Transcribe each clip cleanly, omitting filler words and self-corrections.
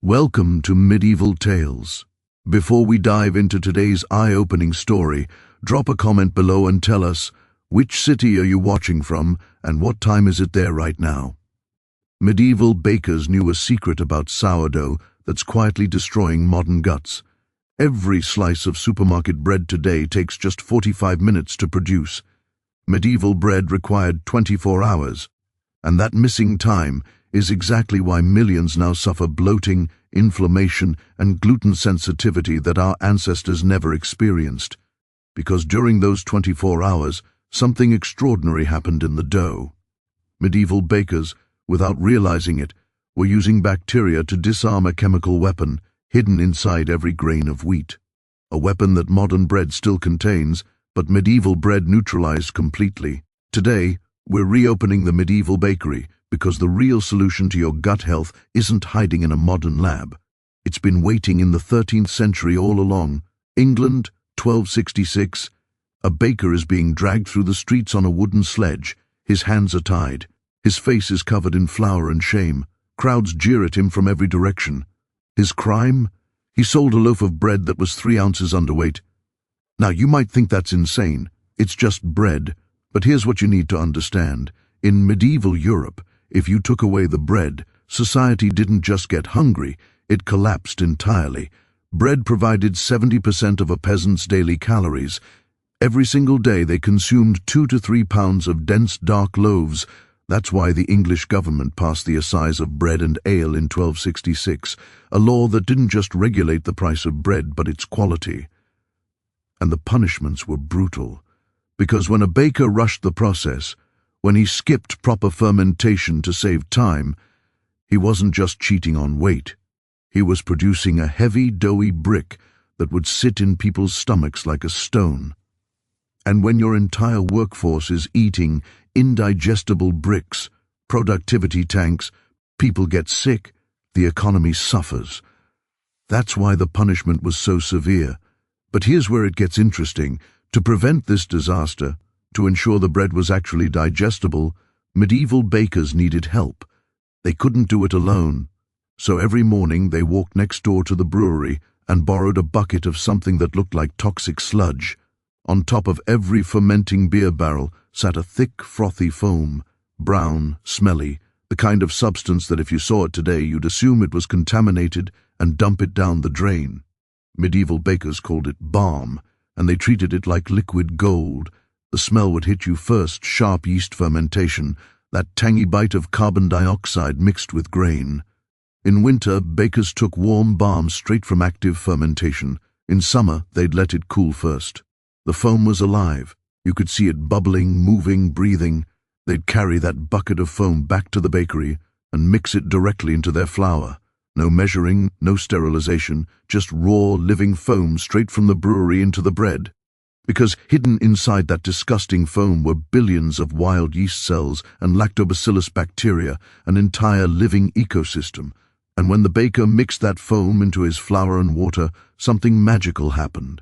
Welcome to Medieval Tales. Before we dive into today's eye-opening story, drop a comment below and tell us, which city are you watching from and what time is it there right now? Medieval bakers knew a secret about sourdough that's quietly destroying modern guts. Every slice of supermarket bread today takes just 45 minutes to produce. Medieval bread required 24 hours, and that missing time is exactly why millions now suffer bloating, inflammation, and gluten sensitivity that our ancestors never experienced. Because during those 24 hours, something extraordinary happened in the dough. Medieval bakers, without realizing it, were using bacteria to disarm a chemical weapon hidden inside every grain of wheat. A weapon that modern bread still contains, but medieval bread neutralized completely. Today, we're reopening the medieval bakery, because the real solution to your gut health isn't hiding in a modern lab. It's been waiting in the 13th century all along. England, 1266. A baker is being dragged through the streets on a wooden sledge. His hands are tied. His face is covered in flour and shame. Crowds jeer at him from every direction. His crime? He sold a loaf of bread that was 3 ounces underweight. Now, you might think that's insane. It's just bread. But here's what you need to understand. In medieval Europe, if you took away the bread, society didn't just get hungry, it collapsed entirely. Bread provided 70% of a peasant's daily calories. Every single day they consumed 2 to 3 pounds of dense, dark loaves. That's why the English government passed the Assize of Bread and Ale in 1266, a law that didn't just regulate the price of bread, but its quality. And the punishments were brutal, because when a baker rushed the process, when he skipped proper fermentation to save time, he wasn't just cheating on weight. He was producing a heavy, doughy brick that would sit in people's stomachs like a stone. And when your entire workforce is eating indigestible bricks, productivity tanks, people get sick, the economy suffers. That's why the punishment was so severe. But here's where it gets interesting. To prevent this disaster, to ensure the bread was actually digestible, medieval bakers needed help. They couldn't do it alone. So every morning they walked next door to the brewery and borrowed a bucket of something that looked like toxic sludge. On top of every fermenting beer barrel sat a thick, frothy foam, brown, smelly, the kind of substance that if you saw it today you'd assume it was contaminated and dump it down the drain. Medieval bakers called it balm, and they treated it like liquid gold. The smell would hit you first, sharp yeast fermentation, that tangy bite of carbon dioxide mixed with grain. In winter, bakers took warm balm straight from active fermentation. In summer, they'd let it cool first. The foam was alive. You could see it bubbling, moving, breathing. They'd carry that bucket of foam back to the bakery and mix it directly into their flour. No measuring, no sterilization, just raw, living foam straight from the brewery into the bread. Because hidden inside that disgusting foam were billions of wild yeast cells and lactobacillus bacteria, an entire living ecosystem. And when the baker mixed that foam into his flour and water, something magical happened.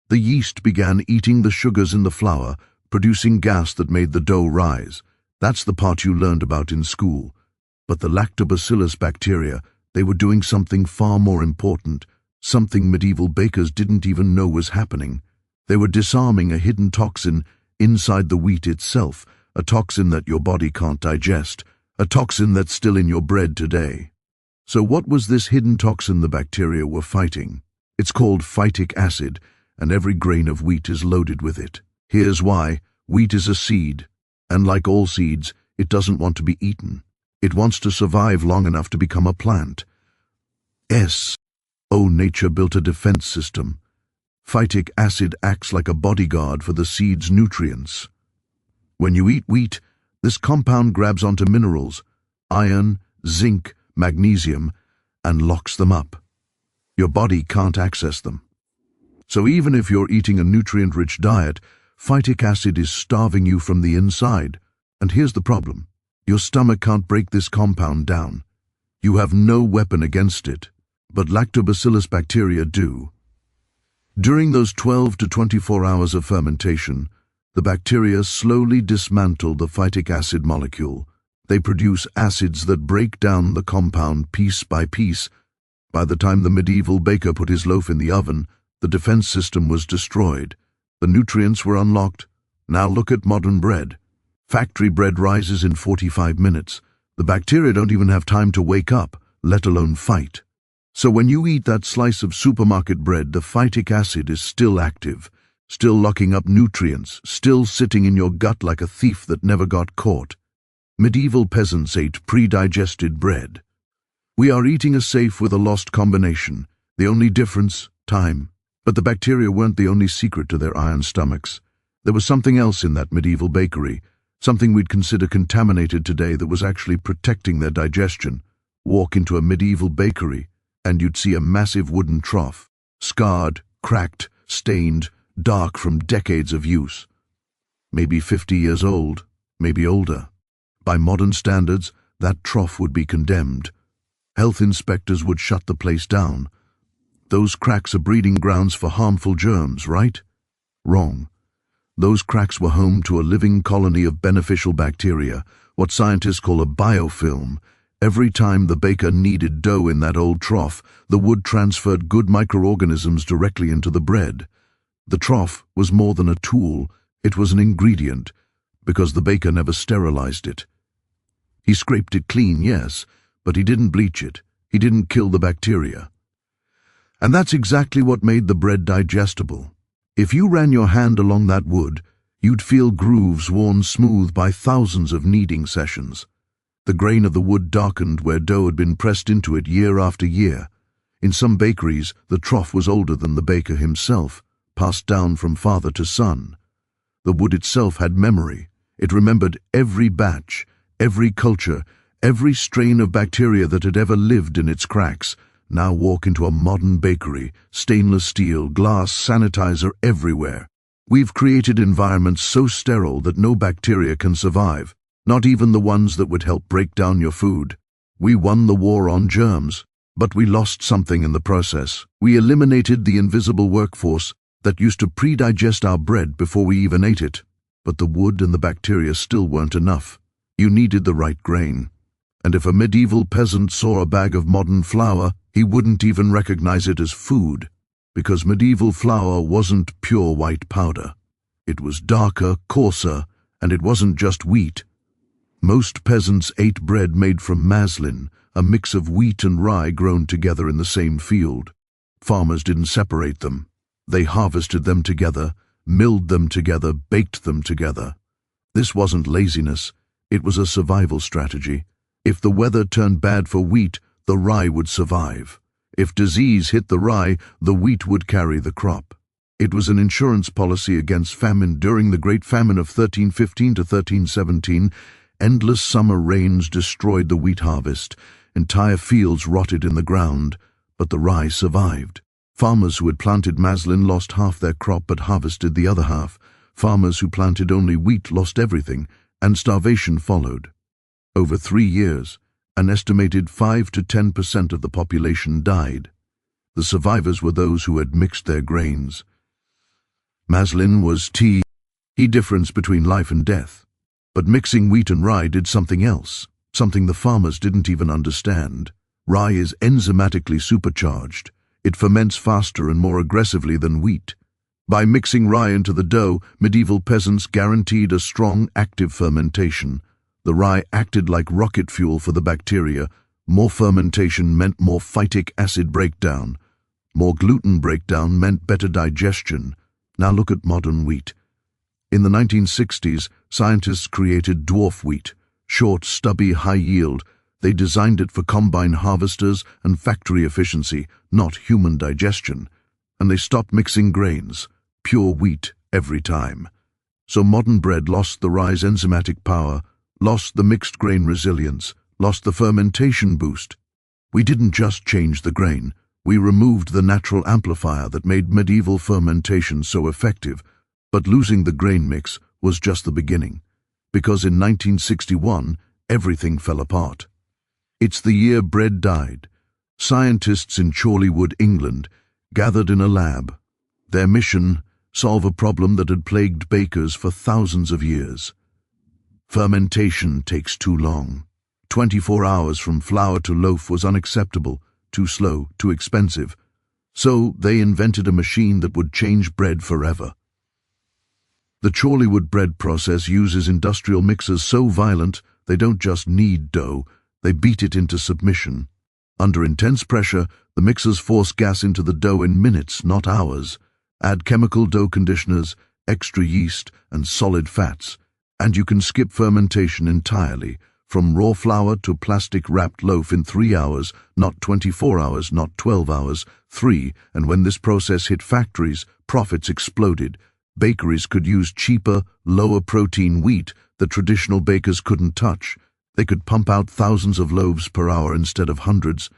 The yeast began eating the sugars in the flour, producing gas that made the dough rise. That's the part you learned about in school. But the lactobacillus bacteria, they were doing something far more important, something medieval bakers didn't even know was happening. They were disarming a hidden toxin inside the wheat itself, a toxin that your body can't digest, a toxin that's still in your bread today. So what was this hidden toxin the bacteria were fighting? It's called phytic acid, and every grain of wheat is loaded with it. Here's why. Wheat is a seed, and like all seeds, it doesn't want to be eaten. It wants to survive long enough to become a plant. Nature built a defense system. Phytic acid acts like a bodyguard for the seed's nutrients. When you eat wheat, this compound grabs onto minerals, iron, zinc, magnesium, and locks them up. Your body can't access them. So even if you're eating a nutrient-rich diet, phytic acid is starving you from the inside. And here's the problem. Your stomach can't break this compound down. You have no weapon against it, but lactobacillus bacteria do. During those 12 to 24 hours of fermentation, the bacteria slowly dismantle the phytic acid molecule. They produce acids that break down the compound piece by piece By the time the medieval baker put his loaf in the oven, the defense system was destroyed. The nutrients were unlocked. Now look at modern bread. Factory bread rises in 45 minutes. The bacteria don't even have time to wake up, let alone fight. So when you eat that slice of supermarket bread, the phytic acid is still active, still locking up nutrients, still sitting in your gut like a thief that never got caught. Medieval peasants ate pre-digested bread. We are eating a safe with a lost combination. The only difference, time. But the bacteria weren't the only secret to their iron stomachs. There was something else in that medieval bakery, something we'd consider contaminated today that was actually protecting their digestion. Walk into a medieval bakery, and you'd see a massive wooden trough, scarred, cracked, stained, dark from decades of use. Maybe 50 years old, maybe older. By modern standards, that trough would be condemned. Health inspectors would shut the place down. Those cracks are breeding grounds for harmful germs, right? Wrong. Those cracks were home to a living colony of beneficial bacteria, what scientists call a biofilm. Every time the baker kneaded dough in that old trough, the wood transferred good microorganisms directly into the bread. The trough was more than a tool, it was an ingredient, because the baker never sterilized it. He scraped it clean, yes, but he didn't bleach it. He didn't kill the bacteria. And that's exactly what made the bread digestible. If you ran your hand along that wood, you'd feel grooves worn smooth by thousands of kneading sessions. The grain of the wood darkened where dough had been pressed into it year after year. In some bakeries, the trough was older than the baker himself, passed down from father to son. The wood itself had memory. It remembered every batch, every culture, every strain of bacteria that had ever lived in its cracks. Now walk into a modern bakery, stainless steel, glass, sanitizer everywhere. We've created environments so sterile that no bacteria can survive, not even the ones that would help break down your food. We won the war on germs, but we lost something in the process. We eliminated the invisible workforce that used to pre-digest our bread before we even ate it. But the wood and the bacteria still weren't enough. You needed the right grain. And if a medieval peasant saw a bag of modern flour, he wouldn't even recognize it as food, because medieval flour wasn't pure white powder. It was darker, coarser, and it wasn't just wheat. Most peasants ate bread made from maslin, a mix of wheat and rye grown together in the same field. Farmers didn't separate them. They harvested them together, milled them together, baked them together. This wasn't laziness, it was a survival strategy. If the weather turned bad for wheat, the rye would survive. If disease hit the rye, the wheat would carry the crop. It was an insurance policy against famine during the Great Famine of 1315 to 1317. Endless summer rains destroyed the wheat harvest. Entire fields rotted in the ground, but the rye survived. Farmers who had planted maslin lost half their crop but harvested the other half. Farmers who planted only wheat lost everything, and starvation followed. Over 3 years, an estimated 5 to 10% of the population died. The survivors were those who had mixed their grains. Maslin was the difference between life and death. But mixing wheat and rye did something else, something the farmers didn't even understand. Rye is enzymatically supercharged. It ferments faster and more aggressively than wheat. By mixing rye into the dough, medieval peasants guaranteed a strong, active fermentation. The rye acted like rocket fuel for the bacteria. More fermentation meant more phytic acid breakdown. More gluten breakdown meant better digestion. Now look at modern wheat. In the 1960s, scientists created dwarf wheat, short, stubby, high yield. They designed it for combine harvesters and factory efficiency, not human digestion. And they stopped mixing grains, pure wheat every time. So modern bread lost the rye's enzymatic power, lost the mixed grain resilience, lost the fermentation boost. We didn't just change the grain, we removed the natural amplifier that made medieval fermentation so effective. But losing the grain mix was just the beginning, because in 1961, everything fell apart. It's the year bread died. Scientists in Chorleywood, England, gathered in a lab. Their mission, solve a problem that had plagued bakers for thousands of years. Fermentation takes too long. 24 hours from flour to loaf was unacceptable. too slow, too expensive. So they invented a machine that would change bread forever. The Chorleywood bread process uses industrial mixers so violent they don't just knead dough, they beat it into submission. Under intense pressure, the mixers force gas into the dough in minutes, not hours. Add chemical dough conditioners, extra yeast, and solid fats, and you can skip fermentation entirely, from raw flour to plastic-wrapped loaf in 3 hours, not 24 hours, not 12 hours, 3, and when this process hit factories, profits exploded. Bakeries could use cheaper, lower-protein wheat that traditional bakers couldn't touch. They could pump out thousands of loaves per hour instead of hundreds.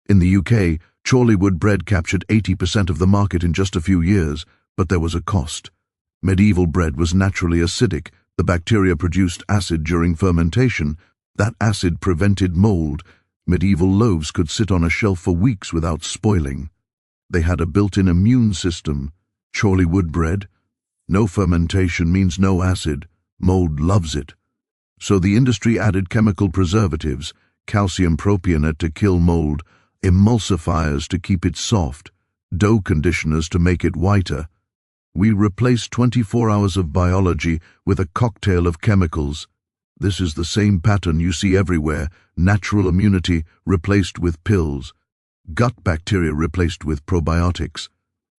In the UK, Chorleywood bread captured 80% of the market in just a few years, but there was a cost. Medieval bread was naturally acidic. The bacteria produced acid during fermentation. That acid prevented mold. Medieval loaves could sit on a shelf for weeks without spoiling. They had a built-in immune system. Chorleywood bread? No fermentation means no acid. Mold loves it. So the industry added chemical preservatives, calcium propionate to kill mold, emulsifiers to keep it soft, dough conditioners to make it whiter. We replaced 24 hours of biology with a cocktail of chemicals. This is the same pattern you see everywhere: natural immunity replaced with pills, gut bacteria replaced with probiotics,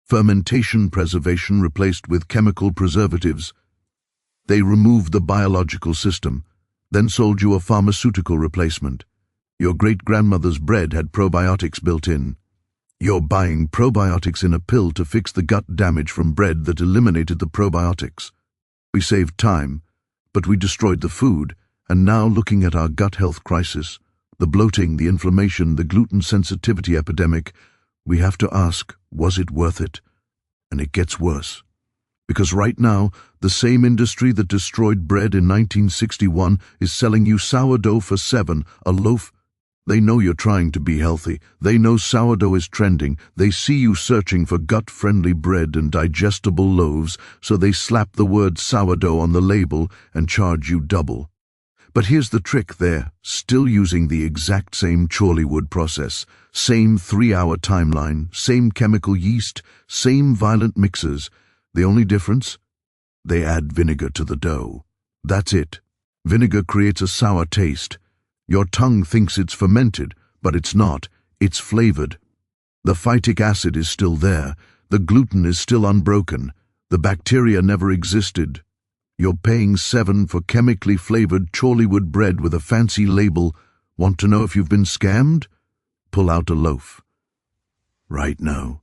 fermentation preservation replaced with chemical preservatives. They removed the biological system, then sold you a pharmaceutical replacement. Your great-grandmother's bread had probiotics built in. You're buying probiotics in a pill to fix the gut damage from bread that eliminated the probiotics. We saved time, but we destroyed the food, and now looking at our gut health crisis, the bloating, the inflammation, the gluten sensitivity epidemic, we have to ask, was it worth it? And it gets worse. Because right now, the same industry that destroyed bread in 1961 is selling you sourdough for $7 a loaf. They know you're trying to be healthy. They know sourdough is trending. They see you searching for gut-friendly bread and digestible loaves, so they slap the word sourdough on the label and charge you double. But here's the trick: they're still using the exact same Chorleywood process, same 3-hour timeline, same chemical yeast, same violent mixers. The only difference? They add vinegar to the dough. That's it. Vinegar creates a sour taste. Your tongue thinks it's fermented, but it's not. It's flavored. The phytic acid is still there. The gluten is still unbroken. The bacteria never existed. You're paying $7 for chemically flavored Chorleywood bread with a fancy label. Want to know if you've been scammed? Pull out a loaf. Right now.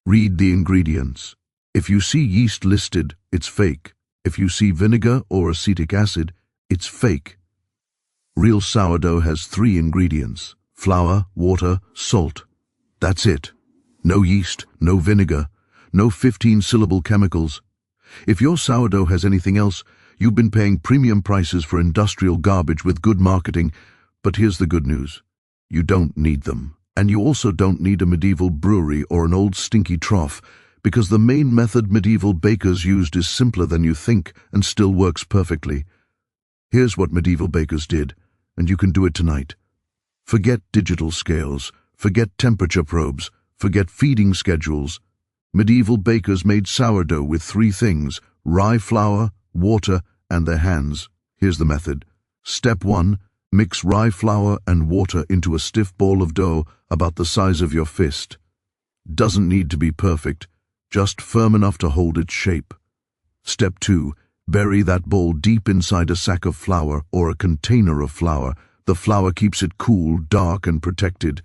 Read the ingredients. If you see yeast listed, it's fake. If you see vinegar or acetic acid, it's fake. Real sourdough has 3 ingredients: flour, water, salt. That's it. No yeast, no vinegar, no 15-syllable chemicals. If your sourdough has anything else, you've been paying premium prices for industrial garbage with good marketing. But here's the good news. You don't need them. And you also don't need a medieval brewery or an old stinky trough, because the main method medieval bakers used is simpler than you think and still works perfectly. Here's what medieval bakers did, and you can do it tonight. Forget digital scales, forget temperature probes, forget feeding schedules. Medieval bakers made sourdough with 3 things: rye flour, water, and their hands. Here's the method. Step 1. Mix rye flour and water into a stiff ball of dough about the size of your fist. Doesn't need to be perfect, just firm enough to hold its shape. Step 2. Bury that ball deep inside a sack of flour or a container of flour. The flour keeps it cool, dark, and protected.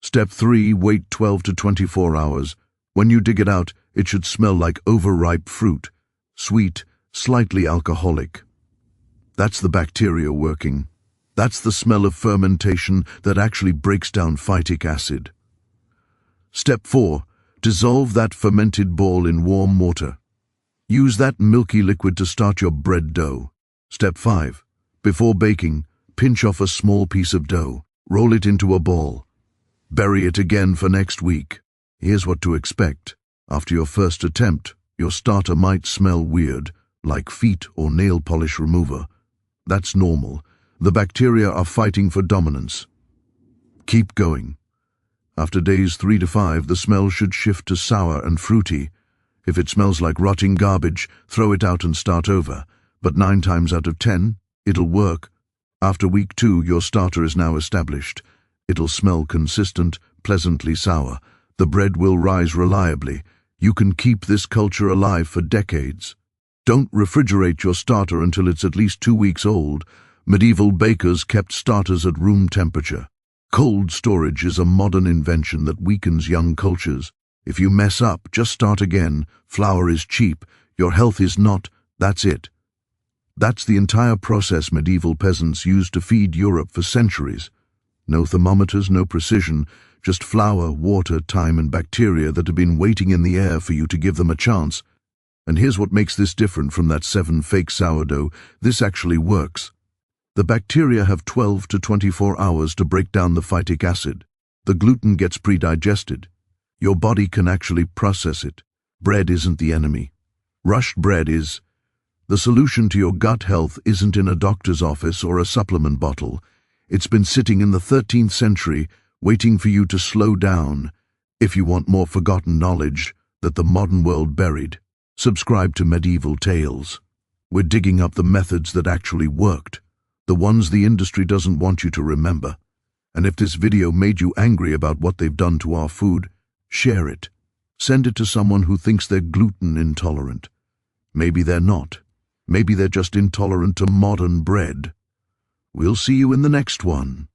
Step 3. Wait 12 to 24 hours. When you dig it out, it should smell like overripe fruit. Sweet, slightly alcoholic. That's the bacteria working. That's the smell of fermentation that actually breaks down phytic acid. Step 4. Dissolve that fermented ball in warm water. Use that milky liquid to start your bread dough. Step 5. Before baking, pinch off a small piece of dough. Roll it into a ball. Bury it again for next week. Here's what to expect. After your first attempt, your starter might smell weird, like feet or nail polish remover. That's normal. The bacteria are fighting for dominance. Keep going. After days 3 to 5, the smell should shift to sour and fruity. If it smells like rotting garbage, throw it out and start over. But 9 times out of 10, it'll work. After week 2, your starter is now established. It'll smell consistent, pleasantly sour. The bread will rise reliably. You can keep this culture alive for decades. Don't refrigerate your starter until it's at least 2 weeks old. Medieval bakers kept starters at room temperature. Cold storage is a modern invention that weakens young cultures. If you mess up, just start again. Flour is cheap. Your health is not. That's it. That's the entire process medieval peasants used to feed Europe for centuries. No thermometers, no precision, just flour, water, time, and bacteria that have been waiting in the air for you to give them a chance. And here's what makes this different from that 7 fake sourdough. This actually works. The bacteria have 12 to 24 hours to break down the phytic acid. The gluten gets pre-digested. Your body can actually process it. Bread isn't the enemy. Rushed bread is. The solution to your gut health isn't in a doctor's office or a supplement bottle. It's been sitting in the 13th century, waiting for you to slow down. If you want more forgotten knowledge that the modern world buried, subscribe to Medieval Tales. We're digging up the methods that actually worked, the ones the industry doesn't want you to remember. And if this video made you angry about what they've done to our food, share it. Send it to someone who thinks they're gluten intolerant. Maybe they're not. Maybe they're just intolerant to modern bread. We'll see you in the next one.